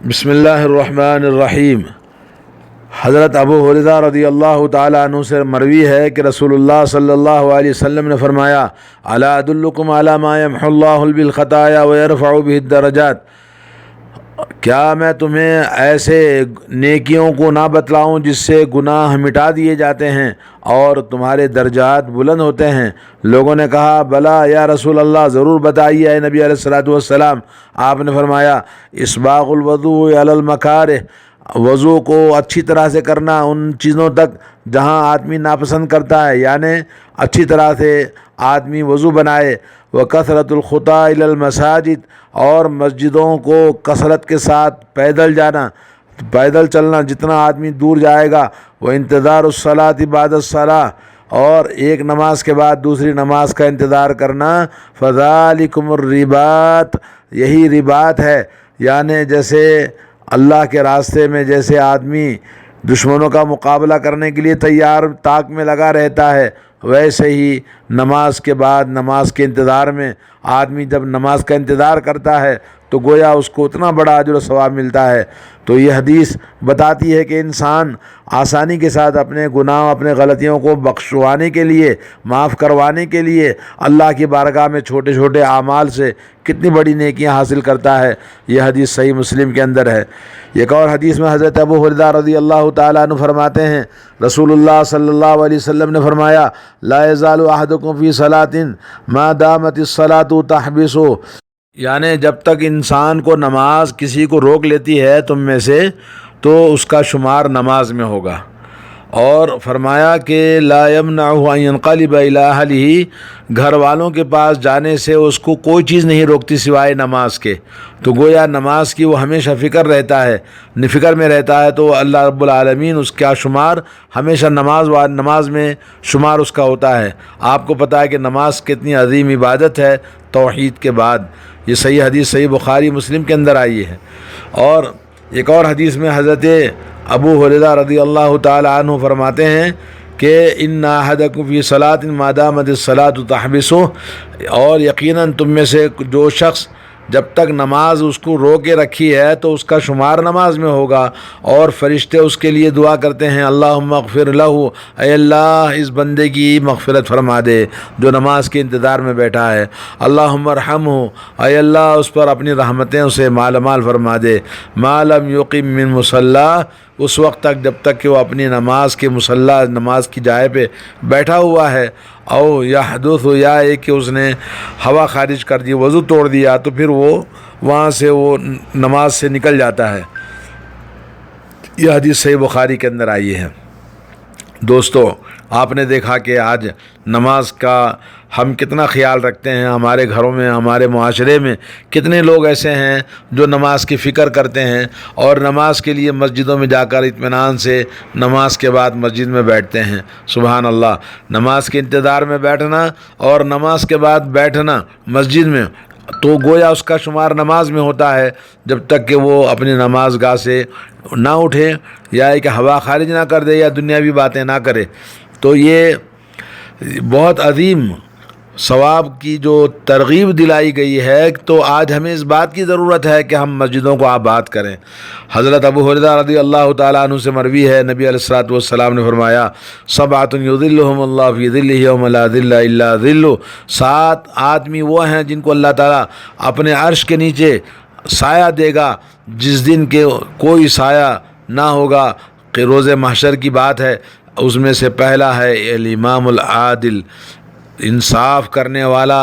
بسم اللہ الرحمن الرحیم۔ حضرت ابو ہریرہ رضی اللہ تعالیٰ عنہ سے مروی ہے کہ رسول اللہ صلی اللہ علیہ وسلم نے فرمایا، الا ادلکم علی ما یمحو اللہ بالخطایا ویرفع بہ الدرجات، کیا میں تمہیں ایسے نیکیوں کو نہ بتلاؤں جس سے گناہ مٹا دیے جاتے ہیں اور تمہارے درجات بلند ہوتے ہیں؟ لوگوں نے کہا بلا یا رسول اللہ، ضرور بتائیے اے نبی علیہ الصلوۃ والسلام۔ آپ نے فرمایا، اسباغ الوضوء علی المکارہ، وضو کو اچھی طرح سے کرنا ان چیزوں تک جہاں آدمی ناپسند کرتا ہے، یعنی اچھی طرح سے آدمی وضو بنائے۔ وکثرۃ الخطا الی المساجد، اور مسجدوں کو کثرت کے ساتھ پیدل جانا، پیدل چلنا، جتنا آدمی دور جائے گا۔ وہ انتظار الصلاۃ بعد الصلاۃ، اور ایک نماز کے بعد دوسری نماز کا انتظار کرنا۔ فذالکم الرباط، یہی رباط ہے، یعنی جیسے اللہ کے راستے میں جیسے آدمی دشمنوں کا مقابلہ کرنے کے لیے تیار طاق میں لگا رہتا ہے، ویسے ہی نماز کے بعد نماز کے انتظار میں آدمی جب نماز کا انتظار کرتا ہے تو گویا اس کو اتنا بڑا اجر و ثواب ملتا ہے۔ تو یہ حدیث بتاتی ہے کہ انسان آسانی کے ساتھ اپنے گناہ، اپنے غلطیوں کو بخشوانے کے لیے، معاف کروانے کے لیے اللہ کی بارگاہ میں چھوٹے چھوٹے اعمال سے کتنی بڑی نیکیاں حاصل کرتا ہے۔ یہ حدیث صحیح مسلم کے اندر ہے۔ ایک اور حدیث میں حضرت ابو ہریرہ رضی اللہ تعالیٰ عنہ فرماتے ہیں، رسول اللہ صلی اللہ علیہ وسلم نے فرمایا، لا یزال احدکم فی صلاۃ ما دامت الصلاۃ تحبسہ، یعنی جب تک انسان کو نماز کسی کو روک لیتی ہے تم میں سے، تو اس کا شمار نماز میں ہوگا۔ اور فرمایا کہ لا یمنعہ ان ینقلب الی اہلہ، گھر والوں کے پاس جانے سے اس کو کوئی چیز نہیں روکتی سوائے نماز کے۔ تو گویا نماز کی وہ ہمیشہ فکر رہتا ہے، فکر میں رہتا ہے، تو اللہ رب العالمین اس کا شمار ہمیشہ نماز میں شمار اس کا ہوتا ہے۔ آپ کو پتہ ہے کہ نماز کتنی عظیم عبادت ہے توحید کے بعد۔ یہ صحیح حدیث صحیح بخاری مسلم کے اندر آئی ہے۔ اور ایک اور حدیث میں حضرت ابو ہریرہ رضی اللہ تعالی عنہ فرماتے ہیں کہ ان احدکم فی صلاۃ ما دامت الصلاۃ تحبسہ، اور یقیناً تم میں سے جو شخص جب تک نماز اس کو روکے رکھی ہے تو اس کا شمار نماز میں ہوگا، اور فرشتے اس کے لیے دعا کرتے ہیں، اللہم اغفر لہ، اے اللہ اس بندے کی مغفرت فرما دے جو نماز کے انتظار میں بیٹھا ہے۔ اللہم ارحمہ، اے اللہ اس پر اپنی رحمتیں اسے مال مال فرما دے۔ ما لم یقم من مصلی، اس وقت تک جب تک کہ وہ اپنی نماز کے مصلی، نماز کی جائے پہ بیٹھا ہوا ہے۔ او یحدث، یا ایک کہ اس نے ہوا خارج کر دی، وضو توڑ دیا، تو پھر وہ وہاں سے وہ نماز سے نکل جاتا ہے۔ یہ حدیث صحیح بخاری کے اندر آئی ہے۔ دوستو، آپ نے دیکھا کہ آج نماز کا ہم کتنا خیال رکھتے ہیں، ہمارے گھروں میں، ہمارے معاشرے میں کتنے لوگ ایسے ہیں جو نماز کی فکر کرتے ہیں اور نماز کے لیے مسجدوں میں جا کر اطمینان سے نماز کے بعد مسجد میں بیٹھتے ہیں۔ سبحان اللہ، نماز کے انتظار میں بیٹھنا اور نماز کے بعد بیٹھنا مسجد میں، تو گویا اس کا شمار نماز میں ہوتا ہے جب تک کہ وہ اپنی نماز گاہ سے نہ اٹھے، یا کہ ہوا خارج نہ کر دے، یا دنیاوی باتیں نہ کرے۔ تو یہ بہت عظیم ثواب کی جو ترغیب دلائی گئی ہے، تو آج ہمیں اس بات کی ضرورت ہے کہ ہم مسجدوں کو آباد کریں۔ حضرت ابو ہریرہ رضی اللہ تعالیٰ عنہ سے مروی ہے، نبی علیہ الصلوۃ والسلام نے فرمایا، سبعۃ یظلھم اللہ فی ظلہ یوم لا ظل الا ظلہ، 7 آدمی وہ ہیں جن کو اللہ تعالیٰ اپنے عرش کے نیچے سایہ دے گا جس دن کے کوئی سایہ نہ ہوگا، کہ روز محشر کی بات ہے۔ اس میں سے پہلا ہے الامام العادل، انصاف کرنے والا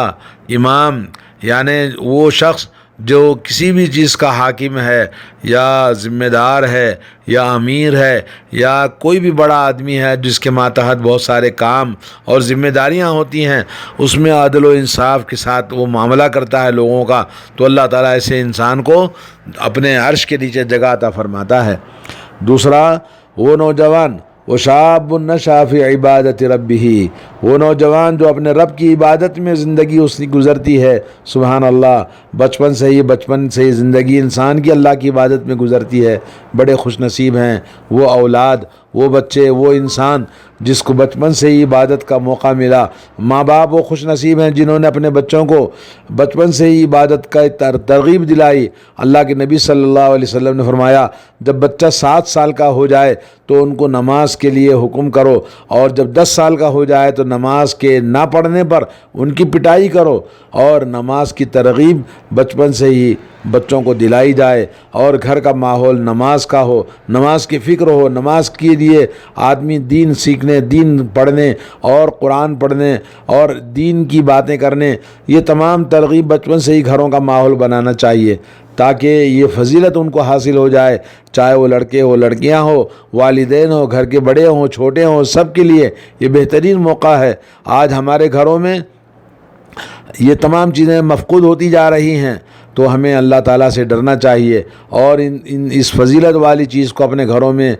امام، یعنی وہ شخص جو کسی بھی چیز کا حاکم ہے، یا ذمہ دار ہے، یا امیر ہے، یا کوئی بھی بڑا آدمی ہے جس کے ماتحت بہت سارے کام اور ذمہ داریاں ہوتی ہیں، اس میں عدل و انصاف کے ساتھ وہ معاملہ کرتا ہے لوگوں کا، تو اللہ تعالیٰ ایسے انسان کو اپنے عرش کے نیچے جگہ عطا فرماتا ہے۔ دوسرا، وہ نوجوان، وہ شاب نشأ فی عبادت ربہ، وہ نوجوان جو اپنے رب کی عبادت میں زندگی اس کی گزرتی ہے۔ سبحان اللہ، بچپن سے ہی زندگی انسان کی اللہ کی عبادت میں گزرتی ہے۔ بڑے خوش نصیب ہیں وہ اولاد، وہ بچے، وہ انسان جس کو بچپن سے ہی عبادت کا موقع ملا۔ ماں باپ وہ خوش نصیب ہیں جنہوں نے اپنے بچوں کو بچپن سے ہی عبادت کا ترغیب دلائی۔ اللہ کے نبی صلی اللہ علیہ وسلم نے فرمایا جب بچہ 7 سال کا ہو جائے تو ان کو نماز کے لیے حکم کرو، اور جب 10 سال کا ہو جائے تو نماز کے نہ پڑھنے پر ان کی پٹائی کرو، اور نماز کی ترغیب بچپن سے ہی بچوں کو دلائی جائے، اور گھر کا ماحول نماز کا ہو، نماز کی فکر ہو۔ نماز کے لیے آدمی دین سیکھنے، دین پڑھنے اور قرآن پڑھنے اور دین کی باتیں کرنے، یہ تمام ترغیب بچپن سے ہی گھروں کا ماحول بنانا چاہیے تاکہ یہ فضیلت ان کو حاصل ہو جائے، چاہے وہ لڑکے ہو، لڑکیاں ہو، والدین ہو، گھر کے بڑے ہوں، چھوٹے ہوں، سب کے لیے یہ بہترین موقع ہے۔ آج ہمارے گھروں میں یہ تمام چیزیں مفقود ہوتی جا رہی ہیں، تو ہمیں اللہ تعالیٰ سے ڈرنا چاہیے اور اس فضیلت والی چیز کو اپنے گھروں میں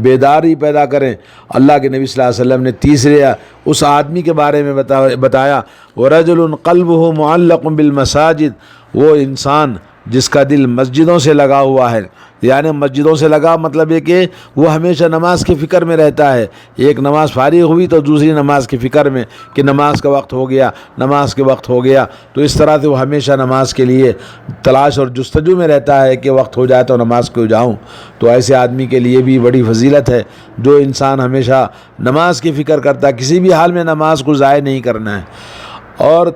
بیداری پیدا کریں۔ اللہ کے نبی صلی اللہ علیہ وسلم نے تیسرے اس آدمی کے بارے میں بتایا وَرَجُلٌ قَلْبُهُ مُعَلَّقٌ بِالْمَسَاجِدِ، وہ انسان جس کا دل مسجدوں سے لگا ہوا ہے، یعنی مسجدوں سے لگا مطلب یہ کہ وہ ہمیشہ نماز کی فکر میں رہتا ہے۔ ایک نماز فارغ ہوئی تو دوسری نماز کی فکر میں کہ نماز کا وقت ہو گیا، نماز کے وقت ہو گیا، تو اس طرح سے وہ ہمیشہ نماز کے لیے تلاش اور جستجو میں رہتا ہے کہ وقت ہو جائے تو نماز کو جاؤں۔ تو ایسے آدمی کے لیے بھی بڑی فضیلت ہے جو انسان ہمیشہ نماز کی فکر کرتا ہے، کسی بھی حال میں نماز کو ضائع نہیں کرنا ہے۔ اور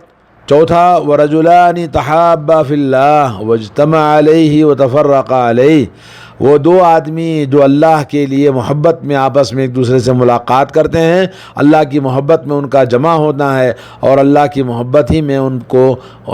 چوتھا وَرَجُلَانِ تَحَابَّا فِي اللَّهِ وَاجْتَمَعَا عَلَيْهِ وَتَفَرَّقَا عَلَيْهِ، وہ دو آدمی جو اللہ کے لیے محبت میں آپس میں ایک دوسرے سے ملاقات کرتے ہیں، اللہ کی محبت میں ان کا جمع ہونا ہے اور اللہ کی محبت ہی میں ان کو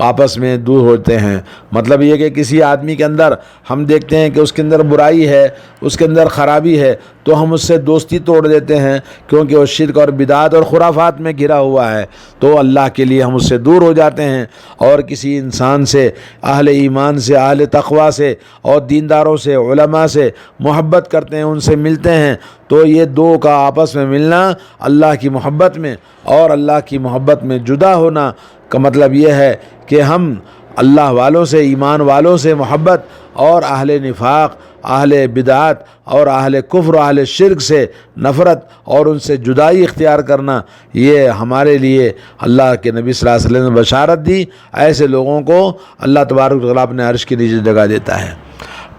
آپس میں دور ہوتے ہیں۔ مطلب یہ کہ کسی آدمی کے اندر ہم دیکھتے ہیں کہ اس کے اندر برائی ہے، اس کے اندر خرابی ہے، تو ہم اس سے دوستی توڑ دیتے ہیں کیونکہ وہ شرک اور بدعات اور خرافات میں گھرا ہوا ہے، تو اللہ کے لیے ہم اس سے دور ہو جاتے ہیں۔ اور کسی انسان سے، اہل ایمان سے، اہل تقوی سے اور دینداروں سے، علماء سے محبت کرتے ہیں، ان سے ملتے ہیں، تو یہ دو کا آپس میں ملنا اللہ کی محبت میں اور اللہ کی محبت میں جدا ہونا کا مطلب یہ ہے کہ ہم اللہ والوں سے، ایمان والوں سے محبت اور اہل نفاق، اہل بدعات اور اہل کفر، اہل شرک سے نفرت اور ان سے جدائی اختیار کرنا، یہ ہمارے لیے اللہ کے نبی صلی اللہ علیہ وسلم نے بشارت دی۔ ایسے لوگوں کو اللہ تبارک و تعالیٰ اپنے عرش کے نیچے جگہ دیتا ہے۔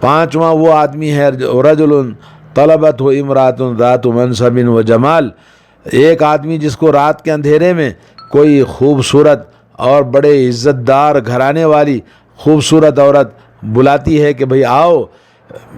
پانچواں وہ آدمی ہے رجل طلبتہ امرأۃ ذات منصب و جمال، ایک آدمی جس کو رات کے اندھیرے میں کوئی خوبصورت اور بڑے عزت دار گھرانے والی خوبصورت عورت بلاتی ہے کہ بھئی آؤ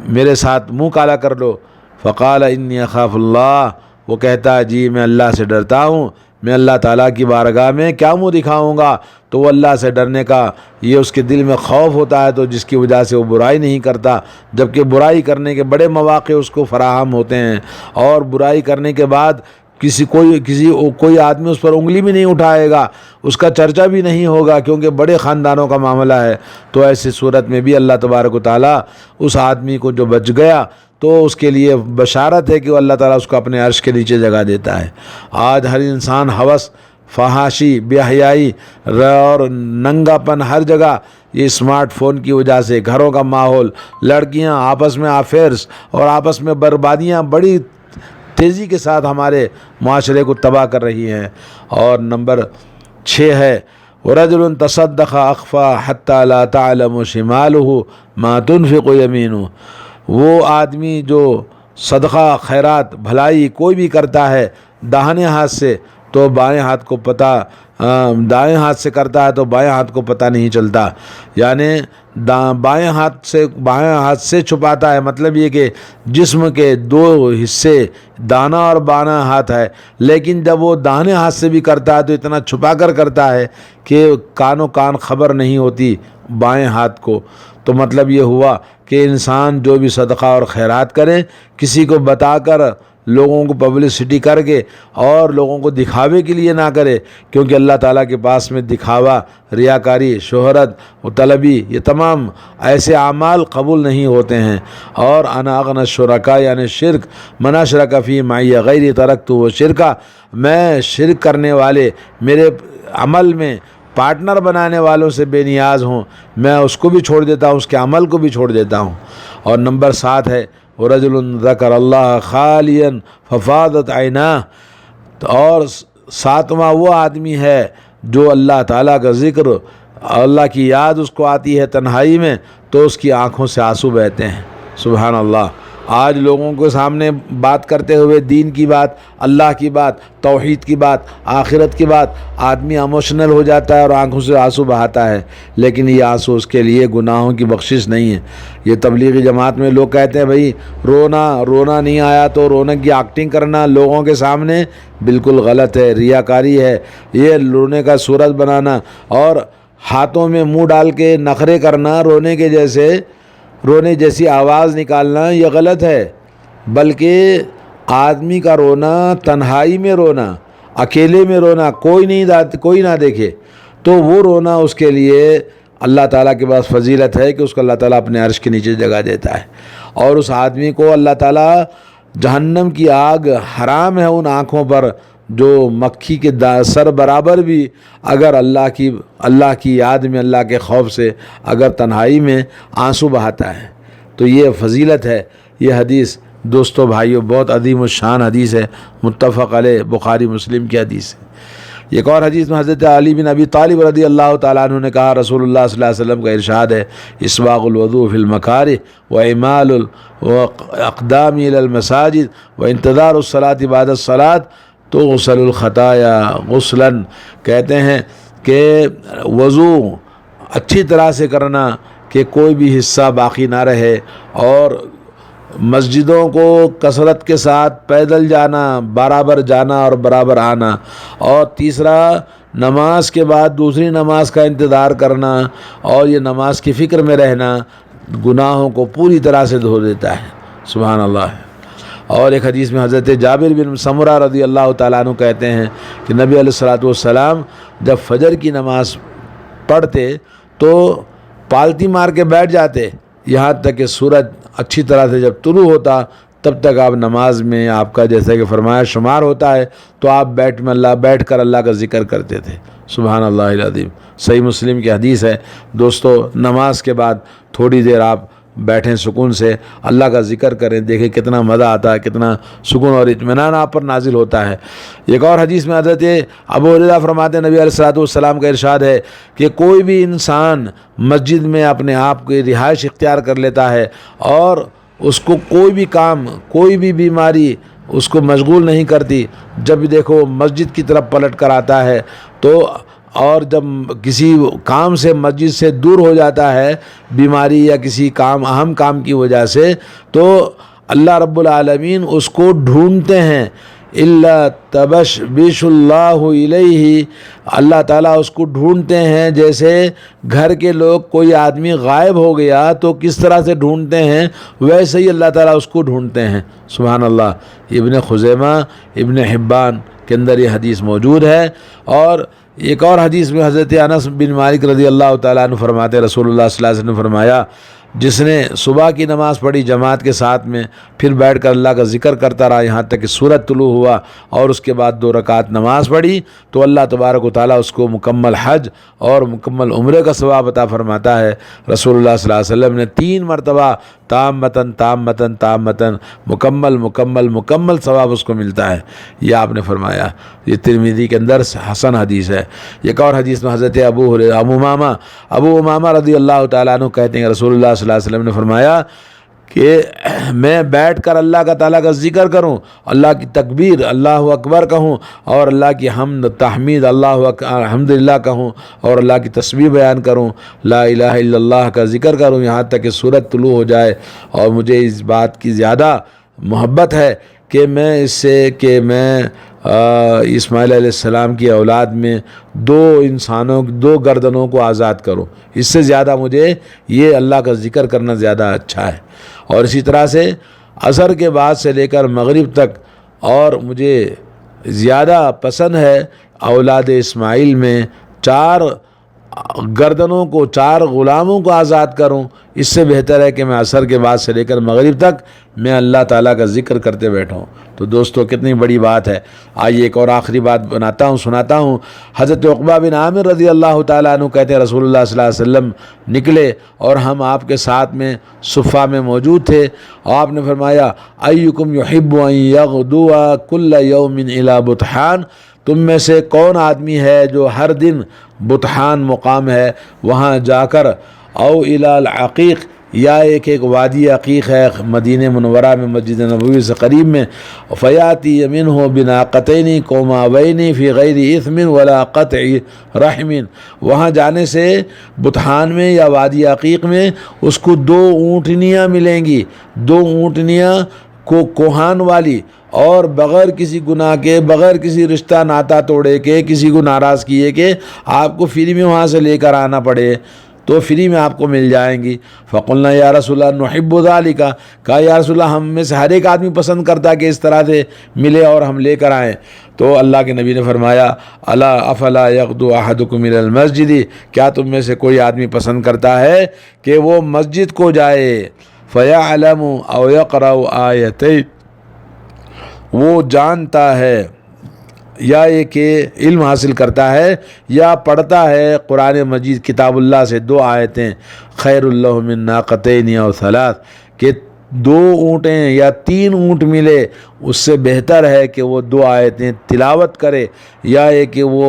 میرے ساتھ منہ کالا کر لو، فقال انی اخاف اللہ، وہ کہتا ہے جی میں اللہ سے ڈرتا ہوں، میں اللہ تعالیٰ کی بارگاہ میں کیا منہ دکھاؤں گا، تو وہ اللہ سے ڈرنے کا یہ اس کے دل میں خوف ہوتا ہے، تو جس کی وجہ سے وہ برائی نہیں کرتا، جبکہ برائی کرنے کے بڑے مواقع اس کو فراہم ہوتے ہیں، اور برائی کرنے کے بعد کوئی آدمی اس پر انگلی بھی نہیں اٹھائے گا، اس کا چرچا بھی نہیں ہوگا کیونکہ بڑے خاندانوں کا معاملہ ہے۔ تو ایسی صورت میں بھی اللہ تبارک و تعالیٰ اس آدمی کو جو بچ گیا تو اس کے لیے بشارت ہے کہ وہ اللہ تعالیٰ اس کو اپنے عرش کے نیچے جگہ دیتا ہے۔ آج ہر انسان ہوس، فحاشی، بے حیائی اور ننگا پن ہر جگہ، یہ اسمارٹ فون کی وجہ سے گھروں کا ماحول، لڑکیاں آپس میں افیئرس اور آپس میں بربادیاں بڑی تیزی کے ساتھ ہمارے معاشرے کو تباہ کر رہی ہیں۔ اور نمبر 6 ہے وَرَجُلٌ تَصَدَّقَ أَخْفَى حَتَّى لَا تَعْلَمُ شِمَالُهُ مَا تُنْفِقُ يَمِينُهُ، وہ آدمی جو صدقہ، خیرات، بھلائی کوئی بھی کرتا ہے داہنے ہاتھ سے تو بائیں ہاتھ کو پتہ، دائیں ہاتھ سے کرتا ہے تو بائیں ہاتھ کو پتہ نہیں چلتا، یعنی بائیں ہاتھ سے چھپاتا ہے، مطلب یہ کہ جسم کے 2 حصے دانا اور بائیں ہاتھ ہے، لیکن جب وہ داہنے ہاتھ سے بھی کرتا ہے تو اتنا چھپا کر کرتا ہے کہ کان خبر نہیں ہوتی بائیں ہاتھ کو۔ تو مطلب یہ ہوا کہ انسان جو بھی صدقہ اور خیرات کرے کسی کو بتا کر، لوگوں کو پبلسٹی کر کے اور لوگوں کو دکھاوے کے لیے نہ کرے، کیونکہ اللہ تعالیٰ کے پاس میں دکھاوا، ریاکاری، شہرت و طلبی، یہ تمام ایسے اعمال قبول نہیں ہوتے ہیں۔ اور انا اغنی الشرکاء یعنی شرک، من اشرک فی معی غیری ترکتہ وشرکہ، میں شرک کرنے والے، میرے عمل میں پارٹنر بنانے والوں سے بے نیاز ہوں، میں اس کو بھی چھوڑ دیتا ہوں، اس کے عمل کو بھی چھوڑ دیتا ہوں۔ اور نمبر 7 ہے ورجل ذکر اللہ خالیا ففاضت عیناہ، اور ساتواں وہ آدمی ہے جو اللہ تعالیٰ کا ذکر، اللہ کی یاد اس کو آتی ہے تنہائی میں تو اس کی آنکھوں سے آنسو بہتے ہیں۔ سبحان اللہ۔ آج لوگوں کے سامنے بات کرتے ہوئے دین کی بات، اللہ کی بات، توحید کی بات، آخرت کی بات، آدمی ایموشنل ہو جاتا ہے اور آنکھوں سے آنسو بہاتا ہے، لیکن یہ آنسو اس کے لیے گناہوں کی بخشش نہیں ہے۔ یہ تبلیغی جماعت میں لوگ کہتے ہیں بھائی رونا نہیں آیا تو رونے کی ایکٹنگ کرنا لوگوں کے سامنے بالکل غلط ہے، ریاکاری ہے۔ یہ رونے کا صورت بنانا اور ہاتھوں میں منہ ڈال کے نخرے کرنا، رونے جیسی آواز نکالنا، یہ غلط ہے۔ بلکہ آدمی کا رونا، تنہائی میں رونا، اکیلے میں رونا، کوئی نہ دیکھے تو وہ رونا اس کے لیے اللہ تعالیٰ کے پاس فضیلت ہے کہ اس کو اللہ تعالیٰ اپنے عرش کے نیچے جگہ دیتا ہے، اور اس آدمی کو اللہ تعالیٰ جہنم کی آگ حرام ہے ان آنکھوں پر جو مکھی کے سر برابر بھی اگر اللہ کی یاد میں، اللہ کے خوف سے اگر تنہائی میں آنسو بہاتا ہے تو یہ فضیلت ہے۔ یہ حدیث دوستو بھائیو بہت عظیم الشان حدیث ہے، متفق علیہ، بخاری مسلم کی حدیث ہے۔ ایک اور حدیث میں حضرت علی بن ابی طالب رضی اللہ تعالیٰ عنہ نے کہا، رسول اللہ صلی اللہ علیہ وسلم کا ارشاد ہے، اسباغ الوضوء فی المکارہ واعمال الاقدام الی المساجد وانتظار الصلاۃ بعد الصلاۃ تغسل الخطایا غسلا، کہتے ہیں کہ وضو اچھی طرح سے کرنا کہ کوئی بھی حصہ باقی نہ رہے، اور مسجدوں کو کثرت کے ساتھ پیدل جانا، برابر جانا اور برابر آنا، اور تیسرا نماز کے بعد دوسری نماز کا انتظار کرنا، اور یہ نماز کی فکر میں رہنا گناہوں کو پوری طرح سے دھو دیتا ہے۔ سبحان اللہ۔ اور ایک حدیث میں حضرت جابر بن سمرہ رضی اللہ تعالیٰ عنہ کہتے ہیں کہ نبی علیہ الصلوۃ والسلام جب فجر کی نماز پڑھتے تو پالتی مار کے بیٹھ جاتے، یہاں تک کہ سورج اچھی طرح سے جب طلوع ہوتا تب تک آپ نماز میں آپ کا جیسا کہ فرمایا شمار ہوتا ہے تو آپ بیٹھ کر اللہ کا ذکر کرتے تھے۔ سبحان اللہ العظیم۔ صحیح مسلم کی حدیث ہے۔ دوستو نماز کے بعد تھوڑی دیر آپ بیٹھیں، سکون سے اللہ کا ذکر کریں، دیکھیں کتنا مزہ آتا ہے، کتنا سکون اور اطمینان آپ پر نازل ہوتا ہے۔ ایک اور حدیث میں حضرت ابو ہریرہ فرماتے ہیں نبی علیہ الصلوۃ والسلام کا ارشاد ہے کہ کوئی بھی انسان مسجد میں اپنے آپ کی رہائش اختیار کر لیتا ہے اور اس کو کوئی بھی کام، کوئی بھی بیماری اس کو مشغول نہیں کرتی، جب بھی دیکھو مسجد کی طرف پلٹ کر آتا ہے تو، اور جب کسی کام سے مسجد سے دور ہو جاتا ہے بیماری یا کسی اہم کام کی وجہ سے، تو اللہ رب العالمین اس کو ڈھونڈتے ہیں، الا تبشبش اللہ الیہ، اللہ تعالیٰ اس کو ڈھونڈتے ہیں جیسے گھر کے لوگ، کوئی آدمی غائب ہو گیا تو کس طرح سے ڈھونڈتے ہیں ویسے ہی اللہ تعالیٰ اس کو ڈھونڈتے ہیں۔ سبحان اللہ۔ ابن خزیمہ، ابن حبان کے اندر یہ حدیث موجود ہے۔ اور ایک اور حدیث میں حضرت انس بن مالک رضی اللہ تعالیٰ عنہ فرماتے، رسول اللہ صلی اللہ علیہ وسلم نے فرمایا، جس نے صبح کی نماز پڑھی جماعت کے ساتھ میں، پھر بیٹھ کر اللہ کا ذکر کرتا رہا یہاں تک کہ سورج طلوع ہوا، اور اس کے بعد 2 رکعت نماز پڑھی، تو اللہ تبارک و تعالیٰ اس کو مکمل حج اور مکمل عمرے کا ثواب عطا فرماتا ہے۔ رسول اللہ صلی اللہ علیہ وسلم نے 3 مرتبہ تامتن مکمل ثواب اس کو ملتا ہے، یہ آپ نے فرمایا۔ یہ ترمذی کے اندر حسن حدیث ہے۔ ایک اور حدیث میں حضرت ابو امامہ رضی اللہ تعالیٰ عنہ کہتے ہیں رسول اللہ صلی اللہ علیہ وسلم نے فرمایا کہ میں بیٹھ کر اللہ تعالیٰ کا ذکر کروں، اللہ کی تکبیر، اللہ اکبر کہوں، اور اللہ کی حمد تحمید، الحمدللہ کہوں، اور اللہ کی تسبیح بیان کروں، لا الہ الا اللہ کا ذکر کروں یہاں تک کہ سورج طلوع ہو جائے، اور مجھے اس بات کی زیادہ محبت ہے کہ میں اسماعیل علیہ السلام کی اولاد میں 2 گردنوں کو آزاد کروں، اس سے زیادہ مجھے یہ اللہ کا ذکر کرنا زیادہ اچھا ہے۔ اور اسی طرح سے عصر کے بعد سے لے کر مغرب تک، اور مجھے زیادہ پسند ہے اولاد اسماعیل میں 4 گردنوں کو 4 غلاموں کو آزاد کروں، اس سے بہتر ہے کہ میں عصر کے بعد سے لے کر مغرب تک میں اللہ تعالیٰ کا ذکر کرتے بیٹھوں۔ تو دوستو کتنی بڑی بات ہے۔ آئیے ایک اور آخری بات سناتا ہوں۔ حضرت عقبہ بن عامر رضی اللہ تعالیٰ عنہ کہتے ہیں رسول اللہ صلی اللہ علیہ وسلم نکلے اور ہم آپ کے ساتھ میں صفہ میں موجود تھے، اور آپ نے فرمایا ایکم یحب ان یغدو کل یوم الی بطحان، تم میں سے کون آدمی ہے جو ہر دن بطحان مقام ہے وہاں جا کر، او الی العقیق، یا ایک وادی عقیق ہے مدینہ منورہ میں مسجد نبوی سے قریب میں، فیاتی منہ بناقتین قوماوین فی غیر اثم ولا قطع رحم، وہاں جانے سے بطحان میں یا وادی عقیق میں اس کو 2 اونٹنیاں ملیں گی، 2 اونٹنیاں کو کوہان والی، اور بغیر کسی گناہ کے، بغیر کسی رشتہ ناتا توڑے کے، کسی کو ناراض کیے کہ آپ کو فری میں وہاں سے لے کر آنا پڑے، تو فری میں آپ کو مل جائیں گی۔ فقلنا یا رسول اللہ نحب ذالک، کہا یا رسول اللہ ہم میں سے ہر ایک آدمی پسند کرتا ہے کہ اس طرح سے ملے اور ہم لے کر آئیں۔ تو اللہ کے نبی نے فرمایا الا افلا یغدو احدکم الی المسجد، کیا تم میں سے کوئی آدمی پسند کرتا ہے کہ وہ مسجد کو جائے، فیعلم او یقرأ آیتین، وہ جانتا ہے یا یہ کہ علم حاصل کرتا ہے یا پڑھتا ہے قرآن مجید کتاب اللہ سے 2 آیتیں، خیر اللہ من ناقتین او 3، کہ 2 اونٹیں یا 3 اونٹ ملے اس سے بہتر ہے کہ وہ 2 آیتیں تلاوت کرے یا یہ کہ وہ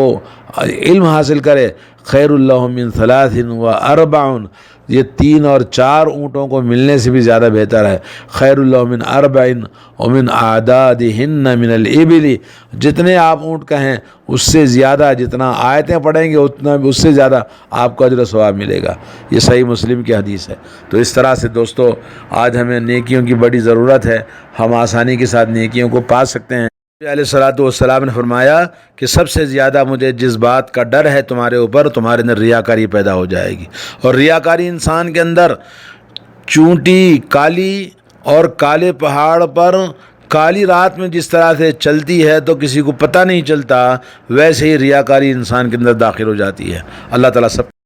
علم حاصل کرے، خیر اللہ من 3 و 4، یہ 3 اور 4 اونٹوں کو ملنے سے بھی زیادہ بہتر ہے، خیر اللہ من 4 ومن اعدادہن من الابل، جتنے آپ اونٹ کہیں اس سے زیادہ، جتنا آیتیں پڑھیں گے اتنا اس سے زیادہ آپ کو اجر و ثواب ملے گا۔ یہ صحیح مسلم کی حدیث ہے۔ تو اس طرح سے دوستو آج ہمیں نیکیوں کی بڑی ضرورت ہے، ہم آسانی کے ساتھ نیکیوں کو پا سکتے ہیں۔ نبی علیہ الصلوۃ والسلام نے فرمایا کہ سب سے زیادہ مجھے جس بات کا ڈر ہے تمہارے اوپر، تمہارے اندر ریاکاری پیدا ہو جائے گی، اور ریاکاری انسان کے اندر چونٹی کالی اور کالے پہاڑ پر کالی رات میں جس طرح سے چلتی ہے تو کسی کو پتہ نہیں چلتا، ویسے ہی ریاکاری انسان کے اندر داخل ہو جاتی ہے۔ اللہ تعالیٰ سب